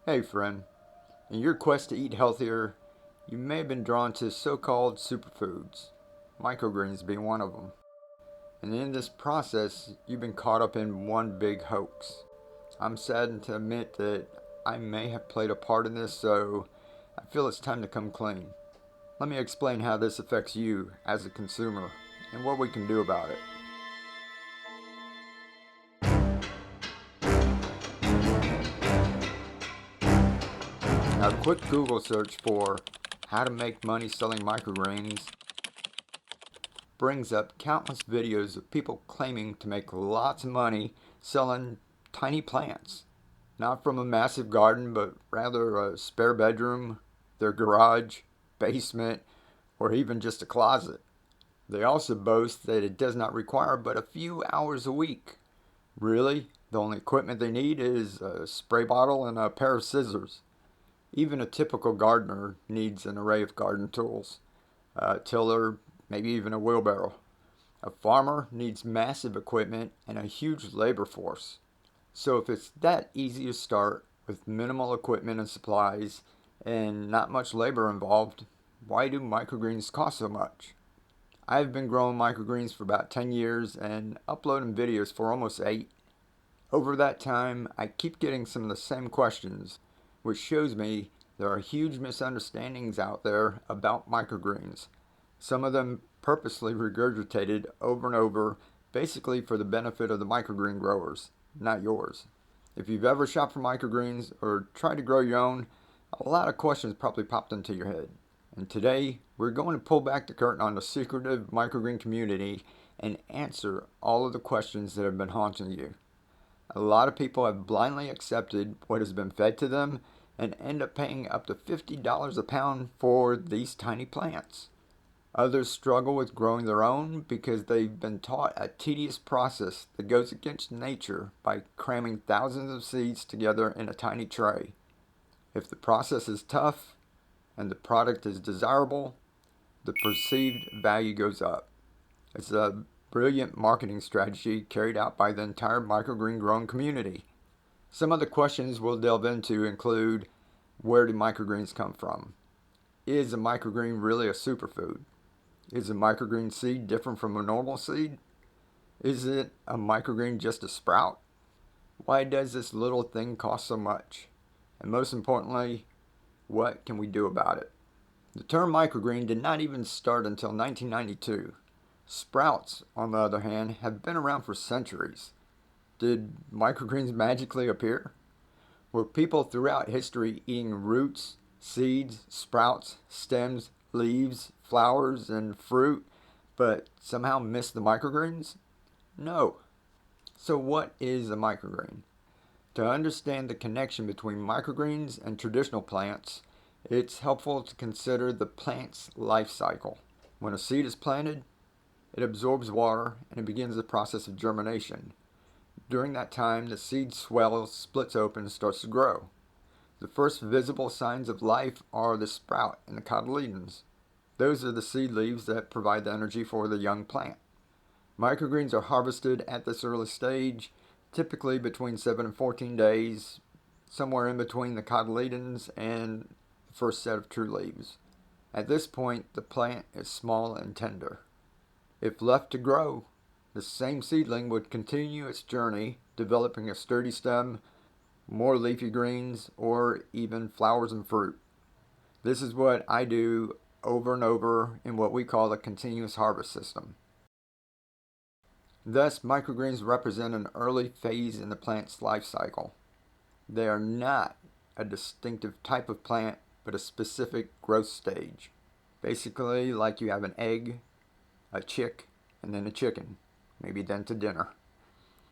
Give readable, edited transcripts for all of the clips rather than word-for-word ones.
Hey friend, in your quest to eat healthier, you may have been drawn to so-called superfoods, microgreens being one of them. And in this process, you've been caught up in one big hoax. I'm saddened to admit that I may have played a part in this, so I feel it's time to come clean. Let me explain how this affects you as a consumer and what we can do about it. Now, a quick Google search for how to make money selling microgreens brings up countless videos of people claiming to make lots of money selling tiny plants. Not from a massive garden, but rather a spare bedroom, their garage, basement, or even just a closet. They also boast that it does not require but a few hours a week. Really? The only equipment they need is a spray bottle and a pair of scissors. Even a typical gardener needs an array of garden tools, a tiller, maybe even a wheelbarrow. A farmer needs massive equipment and a huge labor force. So if it's that easy to start with minimal equipment and supplies and not much labor involved, why do microgreens cost so much? I've been growing microgreens for about 10 years and uploading videos for almost 8. Over that time, I keep getting some of the same questions, which shows me there are huge misunderstandings out there about microgreens. Some of them purposely regurgitated over and over, basically for the benefit of the microgreen growers, not yours. If you've ever shopped for microgreens or tried to grow your own, a lot of questions probably popped into your head. And today, we're going to pull back the curtain on the secretive microgreen community and answer all of the questions that have been haunting you. A lot of people have blindly accepted what has been fed to them and end up paying up to $50 a pound for these tiny plants. Others struggle with growing their own because they've been taught a tedious process that goes against nature by cramming thousands of seeds together in a tiny tray. If the process is tough and the product is desirable, the perceived value goes up. It's a brilliant marketing strategy carried out by the entire microgreen growing community. Some of the questions we'll delve into include: where do microgreens come from? Is a microgreen really a superfood? Is a microgreen seed different from a normal seed? Is it a microgreen just a sprout? Why does this little thing cost so much? And most importantly, what can we do about it? The term microgreen did not even start until 1992. Sprouts, on the other hand, have been around for centuries. Did microgreens magically appear? Were people throughout history eating roots, seeds, sprouts, stems, leaves, flowers, and fruit, but somehow missed the microgreens? No. So what is a microgreen? To understand the connection between microgreens and traditional plants, it's helpful to consider the plant's life cycle. When a seed is planted, it absorbs water and it begins the process of germination. During that time, the seed swells, splits open, and starts to grow. The first visible signs of life are the sprout and the cotyledons. Those are the seed leaves that provide the energy for the young plant. Microgreens are harvested at this early stage, typically between 7 and 14 days, somewhere in between the cotyledons and the first set of true leaves. At this point, the plant is small and tender. If left to grow, the same seedling would continue its journey, developing a sturdy stem, more leafy greens, or even flowers and fruit. This is what I do over and over in what we call a continuous harvest system. Thus, microgreens represent an early phase in the plant's life cycle. They are not a distinctive type of plant, but a specific growth stage. Basically, like you have an egg, a chick, and then a chicken, maybe then to dinner.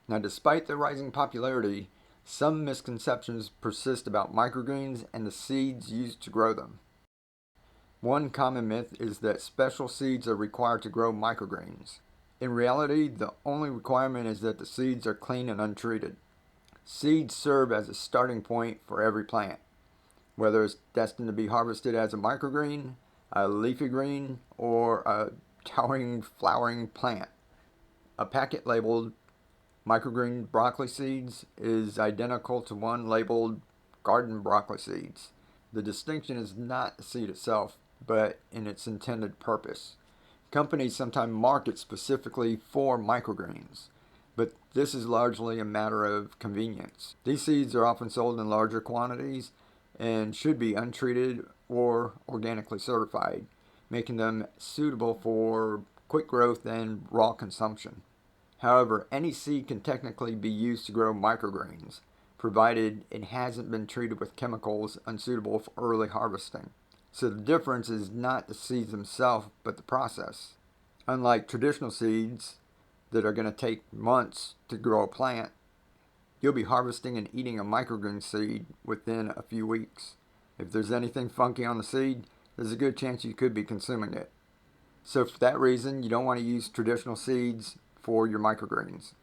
Now, despite the rising popularity, some misconceptions persist about microgreens and the seeds used to grow them. One common myth is that special seeds are required to grow microgreens. In reality, the only requirement is that the seeds are clean and untreated. Seeds serve as a starting point for every plant, whether it's destined to be harvested as a microgreen, a leafy green, or a towering flowering plant. A packet labeled microgreen broccoli seeds is identical to one labeled garden broccoli seeds. The distinction is not the seed itself, but in its intended purpose. Companies sometimes market specifically for microgreens, but this is largely a matter of convenience. These seeds are often sold in larger quantities and should be untreated or organically certified, making them suitable for quick growth and raw consumption. However, any seed can technically be used to grow microgreens, provided it hasn't been treated with chemicals unsuitable for early harvesting. So the difference is not the seeds themselves, but the process. Unlike traditional seeds that are going to take months to grow a plant, you'll be harvesting and eating a microgreen seed within a few weeks. If there's anything funky on the seed, there's a good chance you could be consuming it. So for that reason, you don't want to use traditional seeds for your microgreens.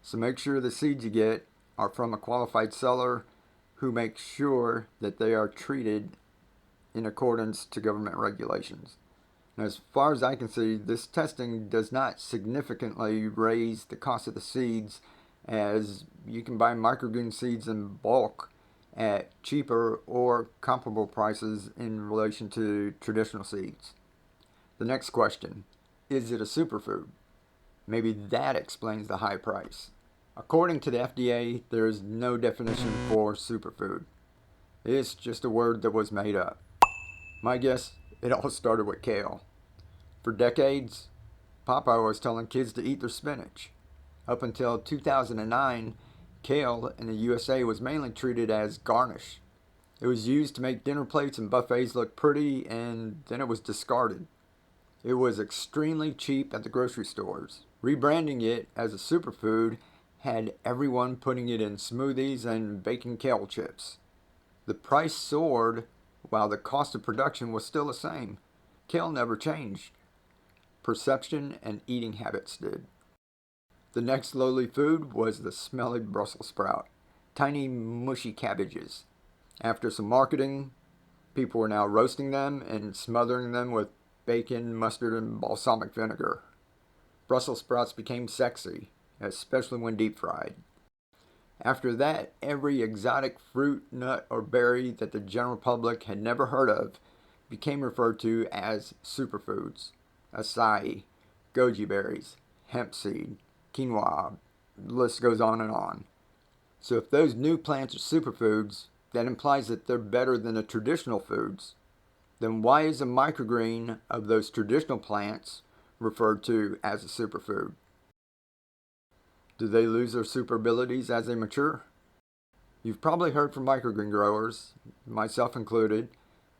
So make sure the seeds you get are from a qualified seller who makes sure that they are treated in accordance to government regulations. Now, as far as I can see, this testing does not significantly raise the cost of the seeds, as you can buy microgreen seeds in bulk at cheaper or comparable prices in relation to traditional seeds. The next question, is it a superfood? Maybe that explains the high price. According to the FDA, there is no definition for superfood. It's just a word that was made up. My guess, it all started with kale. For decades, Popeye was telling kids to eat their spinach. Up until 2009, kale in the USA was mainly treated as garnish. It was used to make dinner plates and buffets look pretty, and then it was discarded. It was extremely cheap at the grocery stores. Rebranding it as a superfood had everyone putting it in smoothies and baking kale chips. The price soared while the cost of production was still the same. Kale never changed. Perception and eating habits did. The next lowly food was the smelly Brussels sprout, tiny mushy cabbages. After some marketing, people were now roasting them and smothering them with bacon, mustard, and balsamic vinegar. Brussels sprouts became sexy, especially when deep fried. After that, every exotic fruit, nut, or berry that the general public had never heard of became referred to as superfoods. Acai, goji berries, hemp seed, quinoa, the list goes on and on. So if those new plants are superfoods, that implies that they're better than the traditional foods. Then why is a microgreen of those traditional plants referred to as a superfood? Do they lose their super abilities as they mature? You've probably heard from microgreen growers, myself included,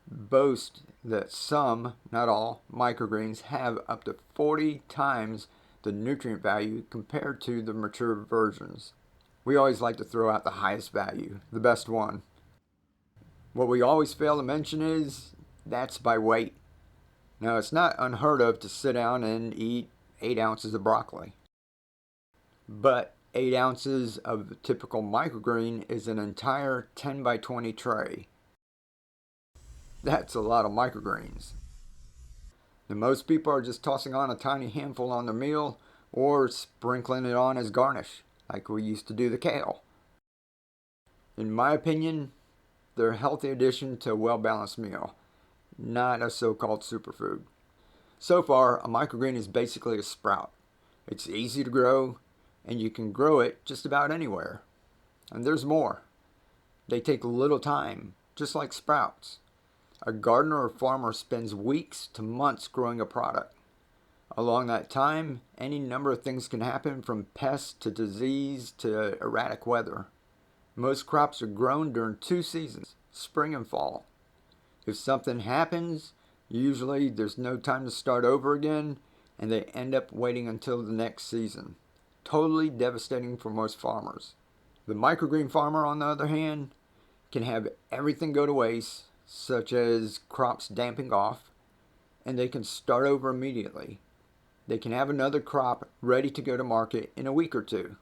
boast that some, not all, microgreens have up to 40 times the nutrient value compared to the mature versions. We always like to throw out the highest value, the best one. What we always fail to mention is that's by weight. Now, it's not unheard of to sit down and eat 8 ounces of broccoli. But 8 ounces of the typical microgreen is an entire 10 by 20 tray. That's a lot of microgreens. And most people are just tossing on a tiny handful on their meal or sprinkling it on as garnish, like we used to do the kale. In my opinion, they're a healthy addition to a well-balanced meal, not a so-called superfood. So far, a microgreen is basically a sprout. It's easy to grow, and you can grow it just about anywhere. And there's more. They take little time, just like sprouts. A gardener or farmer spends weeks to months growing a product. Along that time, any number of things can happen, from pests to disease to erratic weather. Most crops are grown during 2 seasons, spring and fall. If something happens, usually there's no time to start over again, and they end up waiting until the next season. Totally devastating for most farmers. The microgreen farmer, on the other hand, can have everything go to waste, such as crops damping off, and they can start over immediately. They can have another crop ready to go to market in a week or two.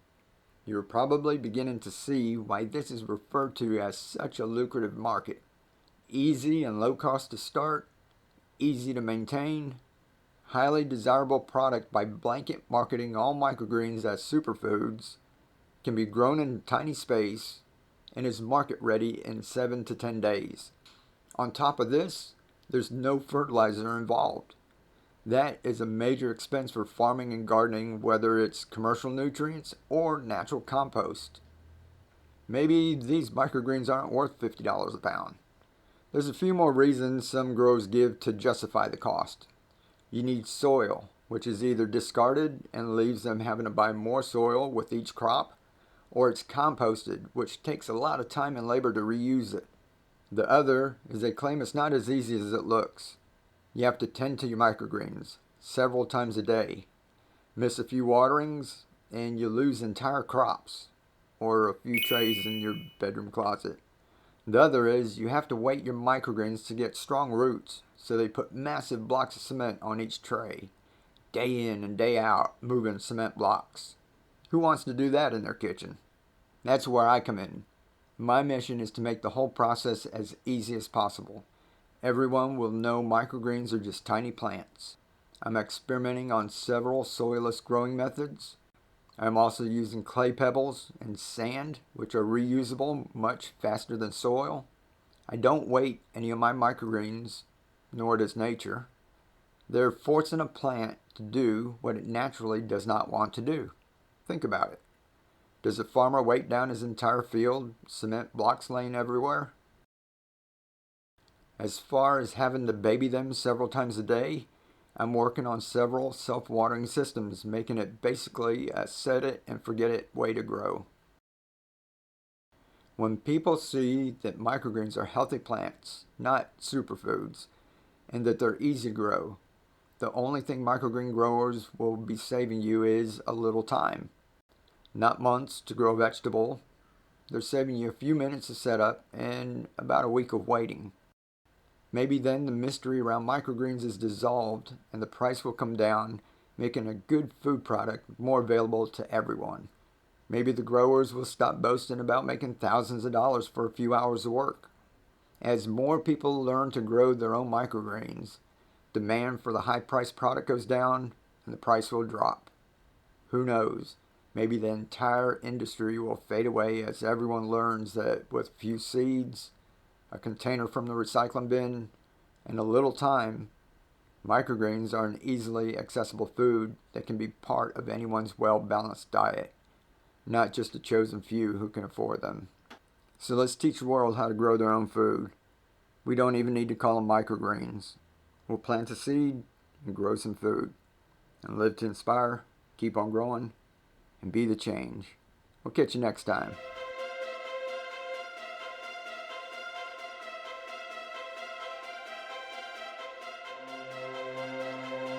You're probably beginning to see why this is referred to as such a lucrative market. Easy and low cost to start, easy to maintain, highly desirable product by blanket marketing all microgreens as superfoods, can be grown in a tiny space, and is market ready in 7 to 10 days. On top of this, there's no fertilizer involved. That is a major expense for farming and gardening, whether it's commercial nutrients or natural compost. Maybe these microgreens aren't worth $50 a pound. There's a few more reasons some growers give to justify the cost. You need soil, which is either discarded and leaves them having to buy more soil with each crop, or it's composted, which takes a lot of time and labor to reuse it. The other is they claim it's not as easy as it looks. You have to tend to your microgreens several times a day. Miss a few waterings and you lose entire crops, or a few trays in your bedroom closet. The other is you have to wait your microgreens to get strong roots, so they put massive blocks of cement on each tray, day in and day out, moving cement blocks. Who wants to do that in their kitchen? That's where I come in. My mission is to make the whole process as easy as possible. Everyone will know microgreens are just tiny plants. I'm experimenting on several soilless growing methods. I'm also using clay pebbles and sand, which are reusable much faster than soil. I don't weight any of my microgreens, nor does nature. They're forcing a plant to do what it naturally does not want to do. Think about it. Does a farmer weight down his entire field, cement blocks laying everywhere? As far as having to baby them several times a day, I'm working on several self-watering systems, making it basically a set it and forget it way to grow. When people see that microgreens are healthy plants, not superfoods, and that they're easy to grow, the only thing microgreen growers will be saving you is a little time. Not months to grow a vegetable. They're saving you a few minutes of setup and about a week of waiting. Maybe then the mystery around microgreens is dissolved and the price will come down, making a good food product more available to everyone. Maybe the growers will stop boasting about making thousands of dollars for a few hours of work. As more people learn to grow their own microgreens, demand for the high-priced product goes down and the price will drop. Who knows? Maybe the entire industry will fade away as everyone learns that with a few seeds, a container from the recycling bin, and a little time, microgreens are an easily accessible food that can be part of anyone's well-balanced diet, not just a chosen few who can afford them. So let's teach the world how to grow their own food. We don't even need to call them microgreens. We'll plant a seed and grow some food, and live to inspire, keep on growing, and be the change. We'll catch you next time.